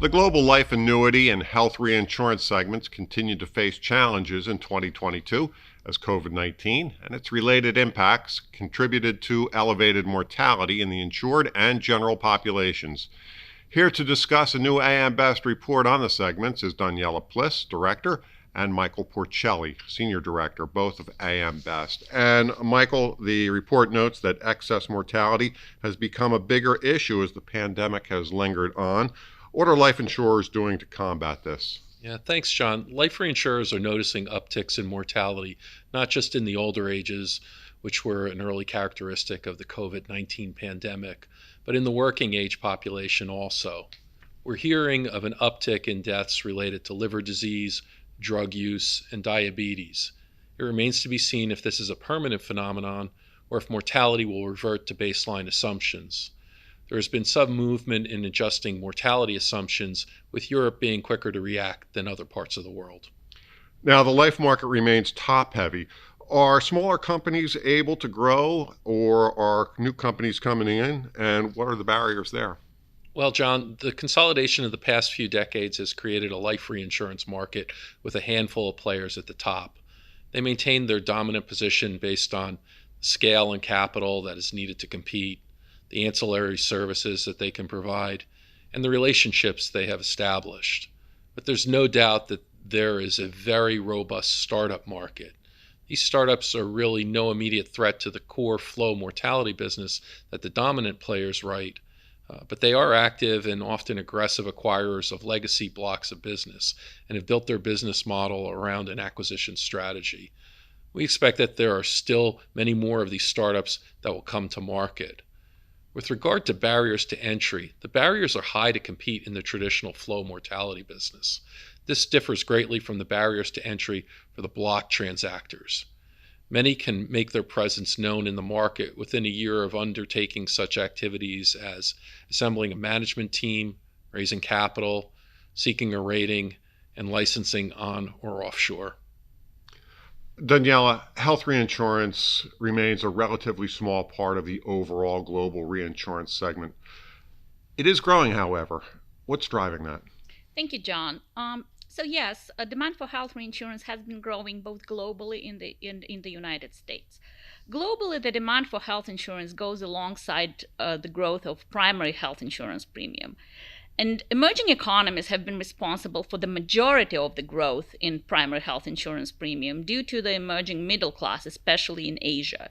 The global life annuity and health reinsurance segments continued to face challenges in 2022 as COVID-19 and its related impacts contributed to elevated mortality in the insured and general populations. Here to discuss a new AM Best report on the segments is Doniella Pliss, Director, and Michael Porcelli, Senior Director, both of AM Best. And Michael, the report notes that excess mortality has become a bigger issue as the pandemic has lingered on. What are life insurers doing to combat this? Yeah, thanks, John. Life reinsurers are noticing upticks in mortality, not just in the older ages, which were an early characteristic of the COVID-19 pandemic, but in the working age population also. We're hearing of an uptick in deaths related to liver disease, drug use, and diabetes. It remains to be seen if this is a permanent phenomenon or if mortality will revert to baseline assumptions. There has been some movement in adjusting mortality assumptions, with Europe being quicker to react than other parts of the world. Now, the life market remains top-heavy. Are smaller companies able to grow, or are new companies coming in, and what are the barriers there? Well, John, the consolidation of the past few decades has created a life reinsurance market with a handful of players at the top. They maintain their dominant position based on scale and capital that is needed to compete, the ancillary services that they can provide, and the relationships they have established. But there's no doubt that there is a very robust startup market. These startups are really no immediate threat to the core flow mortality business that the dominant players write, but they are active and often aggressive acquirers of legacy blocks of business and have built their business model around an acquisition strategy. We expect that there are still many more of these startups that will come to market. With regard to barriers to entry, the barriers are high to compete in the traditional flow mortality business. This differs greatly from the barriers to entry for the block transactors. Many can make their presence known in the market within a year of undertaking such activities as assembling a management team, raising capital, seeking a rating, and licensing on or offshore. Doniella, health reinsurance remains a relatively small part of the overall global reinsurance segment. It is growing, however. What's driving that? Thank you, John. Yes, demand for health reinsurance has been growing both globally in the United States. Globally, the demand for health insurance goes alongside the growth of primary health insurance premium. And emerging economies have been responsible for the majority of the growth in primary health insurance premium due to the emerging middle class, especially in Asia.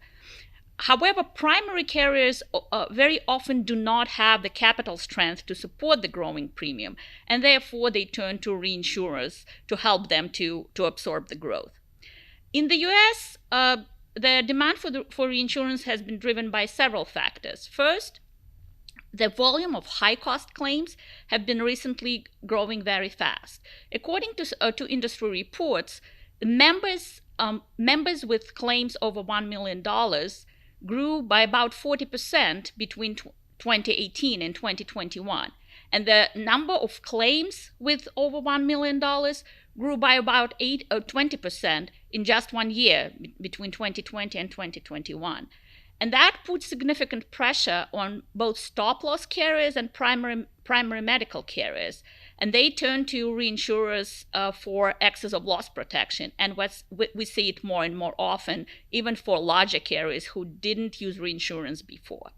However, primary carriers very often do not have the capital strength to support the growing premium, and therefore they turn to reinsurers to help them to absorb the growth. In the US, the demand for reinsurance has been driven by several factors. First, the volume of high-cost claims have been recently growing very fast. According to industry reports, members with claims over $1 million grew by about 40% between 2018 and 2021. And the number of claims with over $1 million grew by about 20% in just 1 year between 2020 and 2021. And that puts significant pressure on both stop-loss carriers and primary medical carriers. And they turn to reinsurers for excess of loss protection. And we see it more and more often, even for larger carriers who didn't use reinsurance before.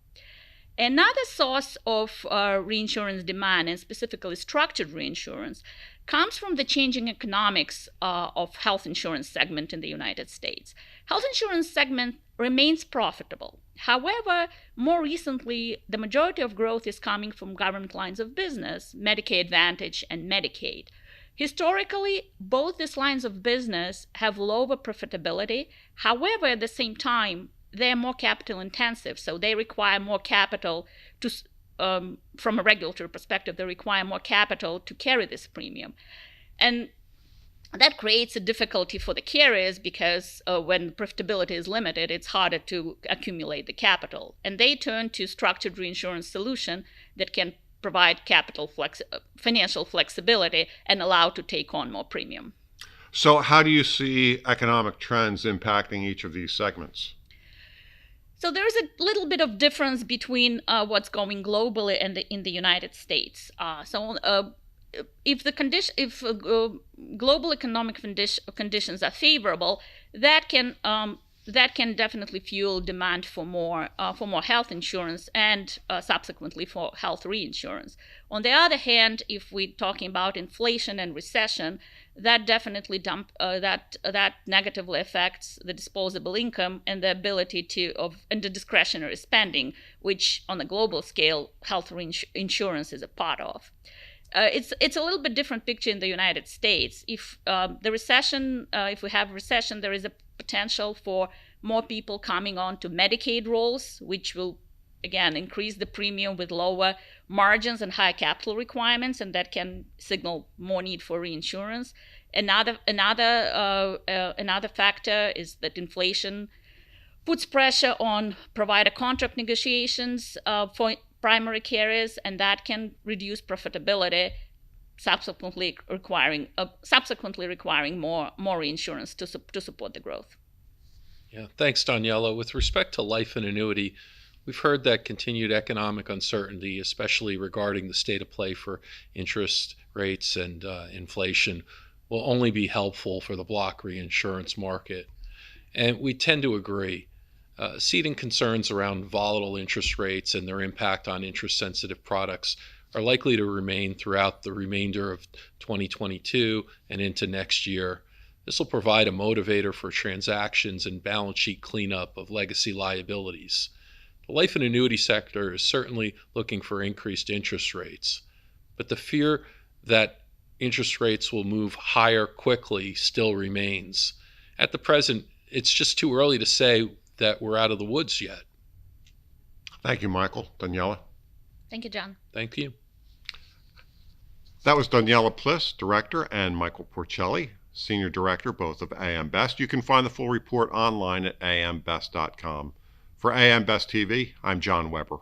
Another source of reinsurance demand, and specifically structured reinsurance, comes from the changing economics of health insurance segment in the United States. Health insurance segment remains profitable. However, more recently, the majority of growth is coming from government lines of business, Medicare Advantage and Medicaid. Historically, both these lines of business have lower profitability. However, at the same time, they're more capital intensive, so they require more capital to, from a regulatory perspective, they require more capital to carry this premium. And that creates a difficulty for the carriers because when profitability is limited, it's harder to accumulate the capital. And they turn to structured reinsurance solution that can provide financial flexibility and allow to take on more premium. So how do you see economic trends impacting each of these segments? So there's a little bit of difference between what's going globally and in the United States. if the global economic conditions are favorable, that can definitely fuel demand for more health insurance and subsequently for health reinsurance. On the other hand, if we're talking about inflation and recession, that definitely that negatively affects the disposable income and the ability and the discretionary spending, which on a global scale health insurance is a part of. It's a little bit different picture in the United States. If if we have recession, there is a potential for more people coming on to Medicaid rolls, which will again increase the premium with lower margins and high capital requirements, and that can signal more need for reinsurance. Another factor is that inflation puts pressure on provider contract negotiations for primary carriers, and that can reduce profitability, subsequently requiring more reinsurance to support the growth. Yeah, thanks, Doniella. With respect to life and annuity, we've heard that continued economic uncertainty, especially regarding the state of play for interest rates and inflation, will only be helpful for the block reinsurance market. And we tend to agree. Ceding concerns around volatile interest rates and their impact on interest-sensitive products are likely to remain throughout the remainder of 2022 and into next year. This will provide a motivator for transactions and balance sheet cleanup of legacy liabilities. The life and annuity sector is certainly looking for increased interest rates, but the fear that interest rates will move higher quickly still remains. At the present, it's just too early to say that we're out of the woods yet. Thank you, Michael. Doniella? Thank you, John. Thank you. That was Doniella Pliss, Director, and Michael Porcelli, Senior Director, both of AM Best. You can find the full report online at ambest.com. For AM Best TV, I'm John Weber.